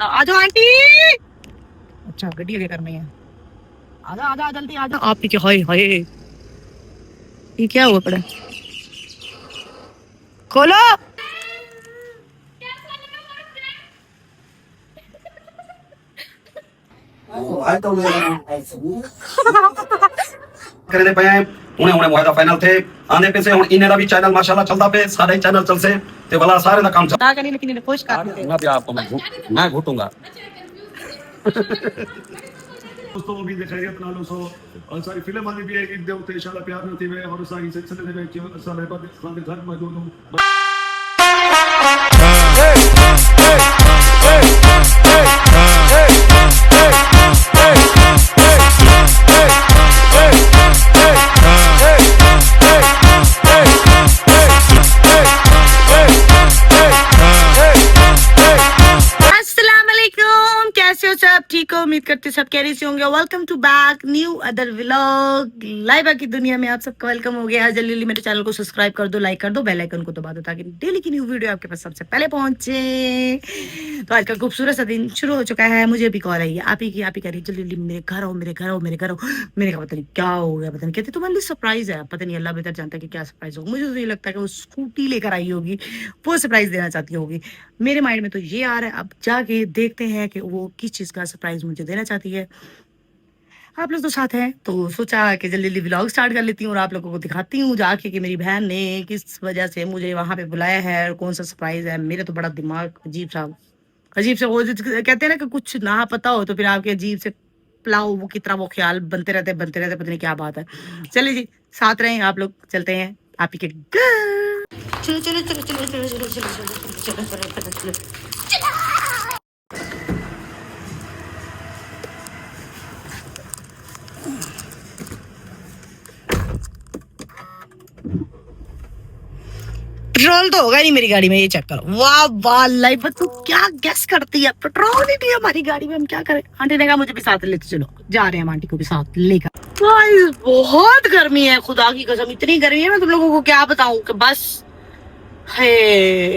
आ जाओ आंटी। अच्छा गड्डी आगे करनी है। आजा आजा जल्दी आजा। आप ही के हाय हाय ये क्या हुआ पड़ा? खोलो। करने पे हुणे हुणे मोए दा फाइनल थे आने पे से हुण इने दा भी चैनल माशाल्लाह चलदा पे सारे चैनल चल से ते वाला सारे दा काम चल पता करी लेकिन इन्हें खुश कर दे। मैं भी आपको मैं घुटूंगा दोस्तों उम्मीद है खैरियत नाल सो और सारी फिल्म वाली भी है कि दे उते इंशाल्लाह प्यार होती है और सारी सिलसिले दे विच सारे पाकिस्तान दे घर मौजूद हूं। कैसे हो सब? ठीक हो? उम्मीद करते सब कैसे से होंगे। Welcome to back new other vlog. Live की दुनिया में आप सबका वेलकम हो गया। जल्दी जल्दी मेरे चैनल को सब्सक्राइब कर दो, लाइक कर दो, बेल आइकन को दबा दो ताकि डेली की न्यू वीडियो आपके पास सबसे पहले पहुंचे। तो आज का खूबसूरत सा दिन शुरू हो चुका है। मुझे भी कॉल आई है, आप ही कह रही जल्दी जल्दी मेरे घर आओ, मेरे घर आओ, मेरे घर आओ। मैंने कहा पता नहीं क्या हो गया, पता नहीं कहते तुम्हारे लिए सरप्राइज है। पता नहीं अल्लाह बेहतर जानता है कि क्या सरप्राइज होगा। मुझे तो ये लगता है कि वो स्कूटी लेकर आई होगी, वो सरप्राइज देना चाहती होगी। मेरे माइंड में तो ये आ रहा है, अब जाके देखते हैं कि वो किस चीज का सरप्राइज मुझे देना चाहती है। आप लोग तो साथ हैं तो सोचा कि जल्दी जल्दी व्लॉग स्टार्ट कर लेती हूँ और आप लोगों को दिखाती हूँ जाके कि मेरी बहन ने किस वजह से मुझे वहां पे बुलाया है और कौन सा सरप्राइज है। मेरा तो बड़ा दिमाग अजीब सा वो जो कहते हैं ना कि कुछ ना पता हो तो फिर आपके अजीब से पुलाव वो की तरह वो ख्याल बनते रहते पता नहीं क्या बात है। चलिए जी साथ रहें, आप लोग चलते हैं आप ही के घर। चलो चलो चलो चलो चलो चलो चलो चलो चलो चलो चलो। पेट्रोल तो होगा नहीं मेरी गाड़ी में, ये चेक करो। वाह वाह लाइफ तू क्या गैस करती है, पेट्रोल ही नहीं है हमारी गाड़ी में, हम क्या करें। आंटी ने कहा मुझे भी साथ लेते चलो, जा रहे हैं हम आंटी को भी साथ लेकर। बहुत गर्मी है, खुदा की कसम इतनी गर्मी है मैं तुम लोगों को क्या बताऊं कि बस है।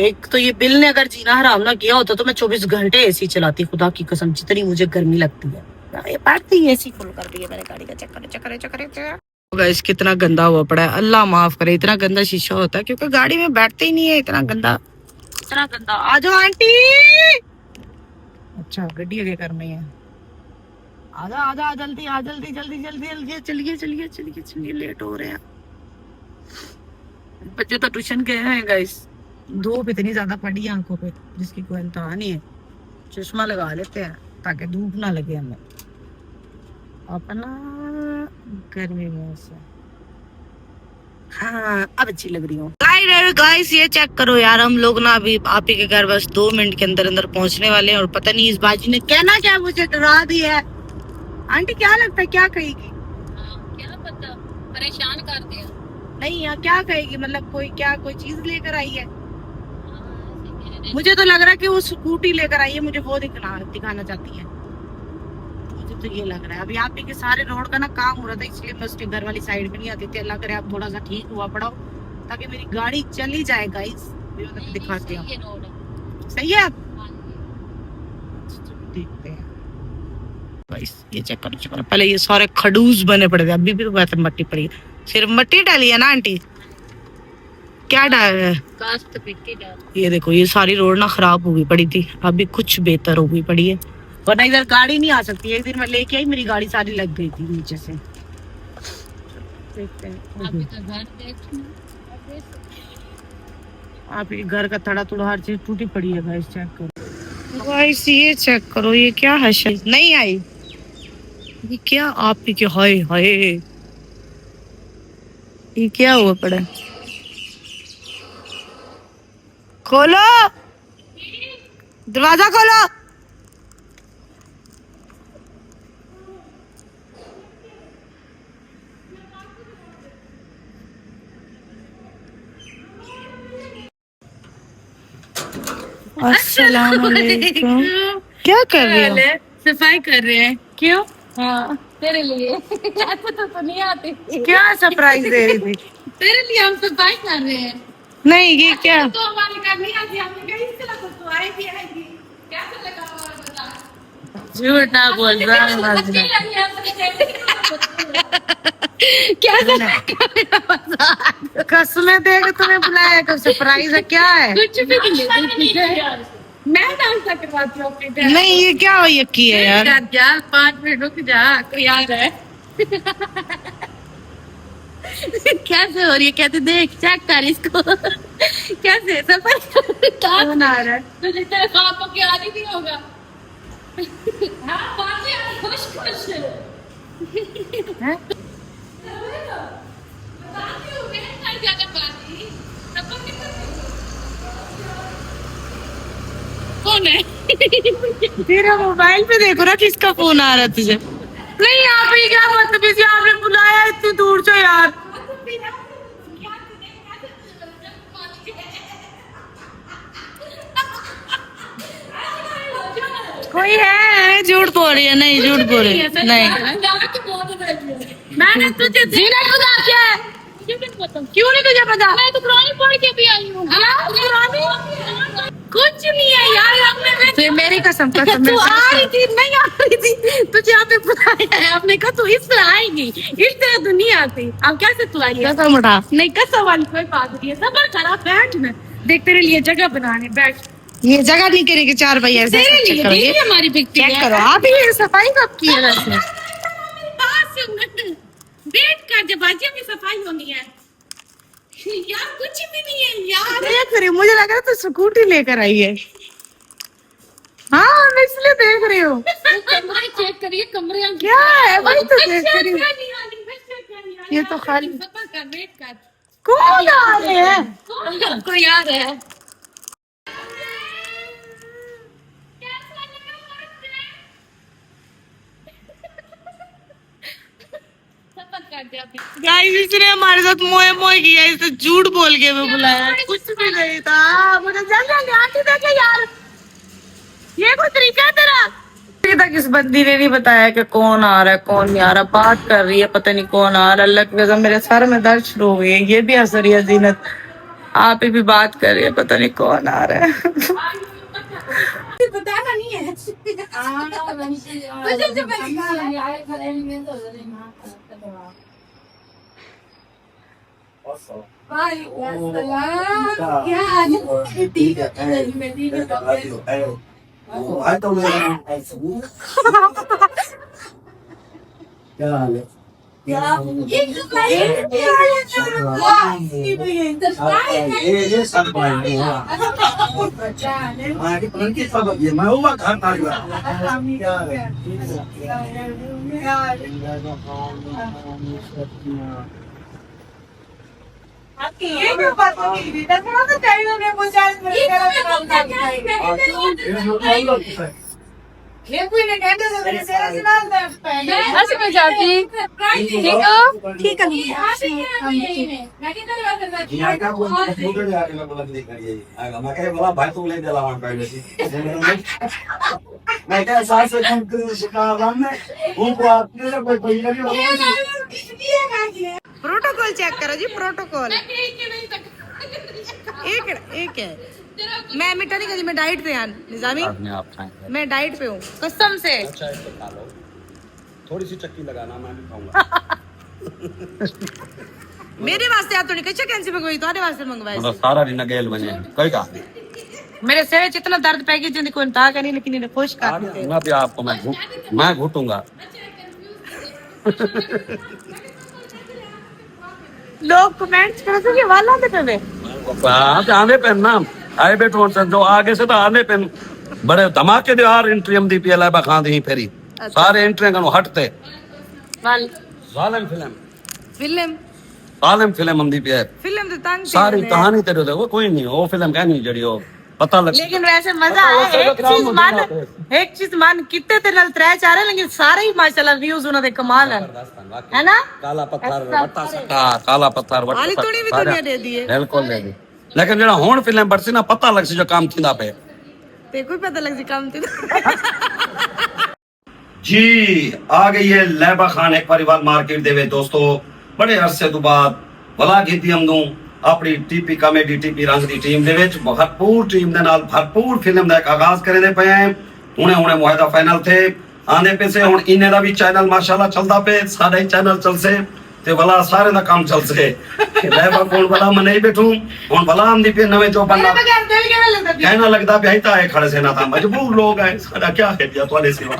एक तो ये बिल ने अगर जीना हराम ना किया होता तो मैं 24 घंटे एसी चलाती, खुदा की कसम जितनी मुझे गर्मी लगती है। ये बैठती एसी फुल कर दी है मैंने गाड़ी का। चक्कर गाइस कितना गंदा हुआ पड़ा है, अल्लाह माफ करे। इतना गंदा शीशा होता है क्योंकि गाड़ी में बैठते ही नहीं है, इतना गंदा। आ जाओ आंटी। अच्छा गड्डी आगे करनी है। आजा आजा जल्दी आ, जल्दी जल्दी जल्दी जल्दी चलिए चलिए चलिए चलिए, लेट हो रहे हैं। बच्चे तो ट्यूशन गए हैं गाइस। धूप इतनी ज्यादा पड़ी है आंखों पे जिसकी कोई इंतहा नहीं है। चश्मा लगा लेते हैं ताकि धूप ना लगे हमें अपना गर्मी में से। हाँ अब अच्छी लग रही हूँ। गाइस ये चेक करो यार, हम लोग ना अभी आप ही के घर बस 2 मिनट के अंदर अंदर पहुंचने वाले हैं और पता नहीं इस बाजी ने कहना क्या मुझे डरा दिया है। आंटी क्या लगता है क्या कहेगी? क्या पता, परेशान कर दिया। नहीं यार क्या कहेगी, मतलब कोई चीज लेकर आई है। मुझे तो लग रहा है कि वो स्कूटी लेकर आई है, मुझे वो दिखाना चाहती है। तो ये लग रहा है अभी आप ही के सारे रोड का ना काम हो रहा था, इसलिए मैं उसके घर वाली साइड में नहीं आती थी। अल्लाह करे आप थोड़ा सा ठीक हुआ पड़ाओ ताकि मेरी गाड़ी चली जाए गाइस। दिखाते हैं सही है आप देखते हैं गाइस। ये चेक करो पहले ये सारे खडूस बने पड़े थे, अभी भी तो वैसे मट्टी पड़ी है। सिर्फ मट्टी डाली है ना आंटी? क्या डाला है? ये देखो ये सारी रोड ना खराब हो गई पड़ी थी, अभी कुछ बेहतर हो गई पड़ी है वरना इधर गाड़ी नहीं आ सकती। एक दिन मैं लेके आई मेरी गाड़ी सारी लग गई थी नीचे से। देखते हैं आप ये घर का थोड़ा थोड़ा हर चीज टूटी पड़ी है गाइस। चेक करो गाइस, ये चेक करो ये क्या है, नहीं आई ये क्या आप ही के हाय हाय ये क्या हुआ पड़ा है? खोलो दरवाजा खोलो। अस्सलाम वालेकुम। क्या कर रहे हो? सफाई कर रहे हैं। क्यों? हाँ तेरे लिए। ऐसे तो नहीं आती। क्या सरप्राइज दे रही थी? तेरे लिए हम सफाई कर रहे हैं। नहीं ये क्या? तो हमारी करनी आती, हमने कहीं इसके लिए तो आएगी। कैसा लगा झूठ ना बोल क्या कसमें देख तुम्हें बुलाया, कोई सरप्राइज है क्या है? कुछ भी नहीं, मैं नाश्ता करवाती हूँ अपने घर। नहीं ये क्या हो यक्की है यार? यार 5 मिनट रुक जा, कोई आ रहा है। कैसे हो रही है? कहते देख चेक कर इसको। कैसे सफर कौन आ रहा है? तुझे तेरे पापा की आदि नहीं होगा। हाँ पापा खुश खुश हैं? कौन है? तेरा मोबाइल पे देखो ना किसका फोन आ रहा है तुझे। नहीं यहाँ पे क्या बदतमीजी, आपने बुलाया इतनी दूर से यार। कोई है? झूठ बोल रही है। नहीं झूठ बोल रही है। नहीं मैंने तुझे जीनत को क्या है? क्यों नहीं तुझे पता? मैं तो कुरानी पढ़ के भी आई हूँ। कुछ नहीं है यार, हमने तो मेरी कसम तू आ रही थी, नहीं आ रही थी, तुझे यहाँ पे बुलाया है। आपने कहा तू इस तरह आएगी, इस तरह दुनिया आती। अब कैसे तू आई है? कसम उठा। नहीं कसम वाली कोई बात नहीं है। सबर करा, बैठ में देख तेरे लिए जगह बनाने, बैठ। ये जगह नहीं करेगी 4 भैया ऐसे तेरे चेक लिए करो, दीदी हमारी बिकती चेक है। करो आप। ये सफाई कब की है वैसे? बात सुन, बैठ कर जब आज अपनी सफाई होनी है। यार कुछ भी नहीं है यार। देख रही हूँ, मुझे लग रहा है तो स्कूटी लेकर आई है। हाँ मैं इसलिए देख रही हूँ। कमरे चेक करिए, कमरे क्या है वही तो देख रही हूँ। ये तो खाली सफर कर, वेट कर। कौन आ रहे हैं? कोई आ रहा है। गाइस इसने हमारे साथ मोए मोए किया, इसे झूठ बोल के मैं बुलाया, कुछ भी नहीं था। मुझे जल्दी आंटी देखे यार, ये कोई तरीका है तेरा? अभी तक इस बंदी ने नहीं बताया कि कौन आ रहा है कौन नहीं आ रहा। बात कर रही है, पता नहीं कौन आ रहा है। अल्लाह की कसम मेरे सर में दर्द शुरू हो गई है। ये भी हंस रही है जीनत, आप भी बात कर रही है, पता नहीं कौन आ रहा है। बताना नहीं है। ठीक है प्रोटोकॉल चेक करो जी, प्रोटोकॉल एक है। मैं मीठा नहीं खाती, मैं डाइट पे यार निजामी, मैं डाइट पे हूँ कसम से। थोड़ी सी चक्की लगाना, मैं भी खाऊंगा। मेरे वास्ते आप तो नहीं कच्चा कैंसी मंगवाई, तुम्हारे वास्ते मंगवाई। मतलब सारा दिन गेल बने कोई का मेरे सिर में इतना दर्द पै गया जिंदगी कोई था नहीं, लेकिन इन्हें खुश कर देते। मैं भी आपको मैं घुटूंगा। लोग कमेंट्स कर सके वाला दे पे आने पे ना आए बैठो जो आगे से तो आने पे बड़े धमाके दे यार एंट्री हम दी पी लाइबा खां दी फेरी सारे एंट्री कनो हटते वाल जालिम फिल्म फिल्म जालिम फिल्म हम दी पे फिल्म तो तंग सारी कहानी तेरे देखो कोई नहीं वो फिल्म कहनी जड़ी हो पता लग। लेकिन वैसे मजा है। एक चीज मान कितने ते नल 3-4 लेकिन सारे ही माशाल्लाह व्यूज उन्होंने कमाल है ना। काला पत्थर वट्टा सट्टा काला पत्थर वट्टा वाली थोड़ी भी दुनिया दे दी है, बिल्कुल दे दी। लेकिन जेड़ा हुन फिल्म बरसी ना पता लग सी जो काम थींदा पे ते कोई पता लग सी काम थी। जी आ गई है लैबा खान एक परिवार मार्केट देवे दोस्तों बड़े अरसे तो बाद भला कीती हमनू अपनी टीपी कॉमेडी टीपी रंग दी टीम दे विच भरपूर टीम दे नाल भरपूर फिल्म दा एक आगाज करे दे पए हैं। हुणे मुआहदा फाइनल थे ਆਂਦੇ ਪਏ ਸੇ ਹੁਣ ਇਹਨੇ ਦਾ ਵੀ ਚੈਨਲ ਮਾਸ਼ਾਅੱਲਾ ਚੱਲਦਾ ਪਏ, ਸਾਡਾ ਹੀ ਚੈਨਲ ਚੱਲਸੇ ਤੇ ਭਲਾ ਸਾਰੇ ਦਾ ਕੰਮ ਚੱਲਸੇ। ਲੈਬਾ ਕੋਲ ਭਲਾ ਮੈਂ ਨਹੀਂ ਬੈਠੂ ਹੁਣ ਭਲਾ ਆਂਦੀ ਪਈ ਨਵੇਂ ਜੋ ਬੰਦਾ बगैर दिल के ना लगता कहना लगता भी तो आए खड़े से ना था मजबूर लोग हैं सारा क्या है दिया तुम्हारे सिवा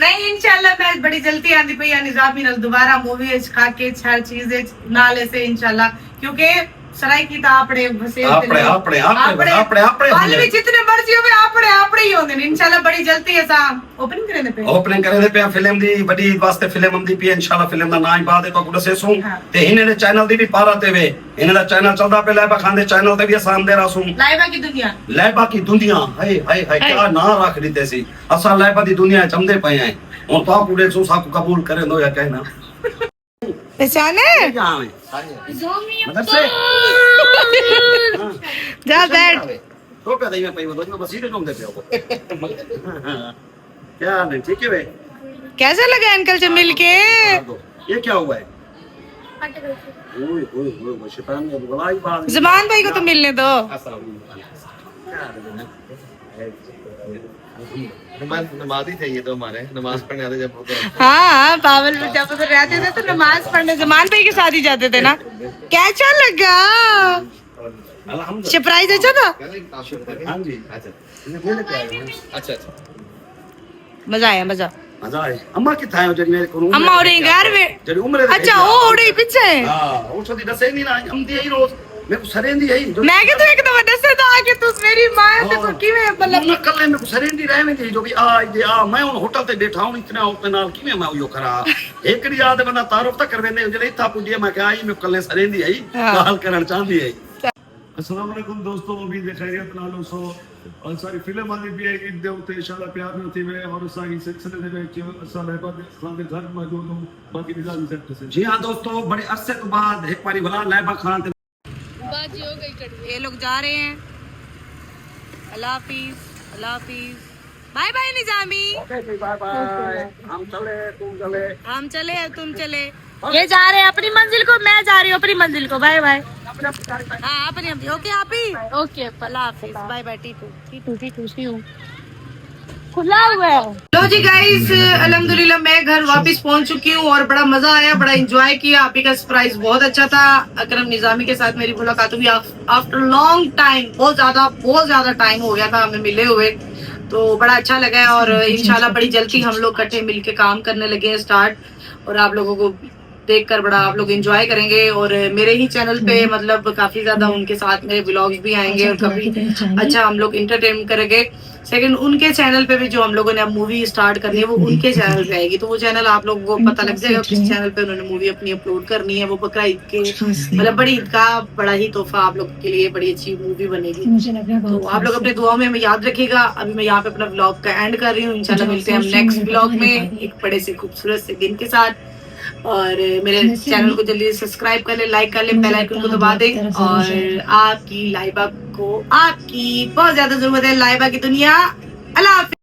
नहीं इंशाल्लाह मैं बड़ी जल्दी आंदी पई या निजामी नाल दोबारा मूवी खा के हर चीज नाल ऐसे इंशाल्लाह क्योंकि सराय की तो आपड़े बसे आपड़े हाल भी जितने मर्जी होवे आपड़े ही होंदे ने इंशाल्लाह बड़ी जल्दी ऐसा ओपनिंग करे पे ओपनिंग करे दे पे फिल्म दी बड़ी वास्ते फिल्म आंदी पई इंशाल्लाह फिल्म दा नाम बाद तो दसे सू ते इने दे चैनल दी भी पारा ते वे इने दा चैनल चलदा पे लैबा खान दे चैनल ते भी आसान दे रासू लाइबा की दुनिया हाय हाय हाय क्या ना रख दी तेसी असा लैबा दी दुनिया चमदे पे हैं और तो पूरे सू सब कबूल करे दो या कहना पहचाने मतलब से जा बैठ तो पे दई में पई वो बस सीधे घूमदे पे हो क्या नहीं ठीक है वे कैसा लगा अंकल से मिलके ये क्या हुआ है ओए ओए ओए शैतान ने बुलाई बात जमान भाई को तो मिलने दो नमाज ही थे ये तो हमारे नमाज पढ़ने आते जब होते हाँ पावल में जब उधर रहते थे तो नमाज पढ़ने जमान भाई के साथ ही जाते थे ना कैसा लगा अल्हम्दुलिल्लाह सरप्राइज अच्छा था हां जी अच्छा अच्छा मजा आया मजा मजा आया अम्मा किथा है जड़ी मेरे को अम्मा और घर में जड़ी उम्र अच्छा वो उड़ी पीछे हां वो तो दसे नहीं ना हम दी ही रोज मेरे को सरेंदी है मैं के तो एक दफा दसे था कि तू मेरी मां है तो किवे मतलब मतलब कल मेरे को सरेंदी रहवेंदी जो भी आ मैं उन होटल ते बैठा हूं इतना उसके नाल किवे मैं यो करा एक री याद बंदा तारुफ तक करवेंदे जड़े इथा पुजिए मैं कहा मैं कल सरेंदी है गाल करन चाहंदी है अस्सलाम वालेकुम दोस्तों, उम्मीद है खैरियत नाल हो। और सारी फिल्म आंदी भी है कि दे उते इंशाल्लाह प्यार न थी वे और सारी सिलसिले दे विच असा लहबा खान दे घर मौजूद हूं बाकी निजामी सेक्टर से। जी हां दोस्तों बड़े अरसे के बाद एक बारी भला लहबा खान ते बाजी हो गई कड़ी। ये लोग जा रहे हैं अल्लाह हाफिज bye bye Nizami bye bye हम चले तुम चले हम चले तुम चले ये जा रहे हैं अपनी मंजिल को मैं जा रही हूँ अपनी मंजिल को बाय बाय हाँ अपनी अपनी ओके आप ही ओके अल्लाह हाफिज बाय बाय टीटू सी हूँ खुला हुआ है। लो जी गाइस अल्हम्दुलिल्लाह मैं घर वापस पहुंच चुकी हूँ और बड़ा मजा आया, बड़ा एंजॉय किया। आप ही का सरप्राइज बहुत अच्छा था। अकरम निजामी के साथ मेरी मुलाकात हुई आफ्टर लॉन्ग टाइम, बहुत ज्यादा टाइम हो गया था हमें मिले हुए, तो बड़ा अच्छा लगा है। और इंशाल्लाह बड़ी जल्दी हम लोग इकट्ठे मिलके काम करने लगे हैं स्टार्ट, और आप लोगों को देखकर बड़ा आप लोग एंजॉय करेंगे। और मेरे ही चैनल पे मतलब काफी ज्यादा उनके साथ मेरे व्लॉग्स भी आएंगे और काफी अच्छा हम लोग इंटरटेन करेंगे। सेकंड उनके चैनल पे भी जो हम लोगों ने अब मूवी स्टार्ट करनी है वो उनके चैनल पे आएगी, तो वो चैनल आप लोगों को पता लग जाएगा किस चैनल पे उन्होंने मूवी अपनी अपलोड करनी है। वो बकरा ईद के मतलब बड़ी ईद का बड़ा ही तोहफा आप लोग के लिए, बड़ी अच्छी मूवी बनेगी। तो आप लोग अपने दुआओं में हमें याद रखिएगा। अभी मैं यहाँ पे अपना व्लॉग का एंड कर रही हूँ। इंशाल्लाह मिलते हैं हम नेक्स्ट व्लॉग में एक बड़े से खूबसूरत से दिन के साथ। और मेरे चैनल को जल्दी सब्सक्राइब कर ले, लाइक कर ले, बेल आइकन को दबा दे। और आपकी लाइबा को आपकी बहुत ज्यादा जरूरत है, लाइबा की दुनिया। अल्लाह हाफिज़।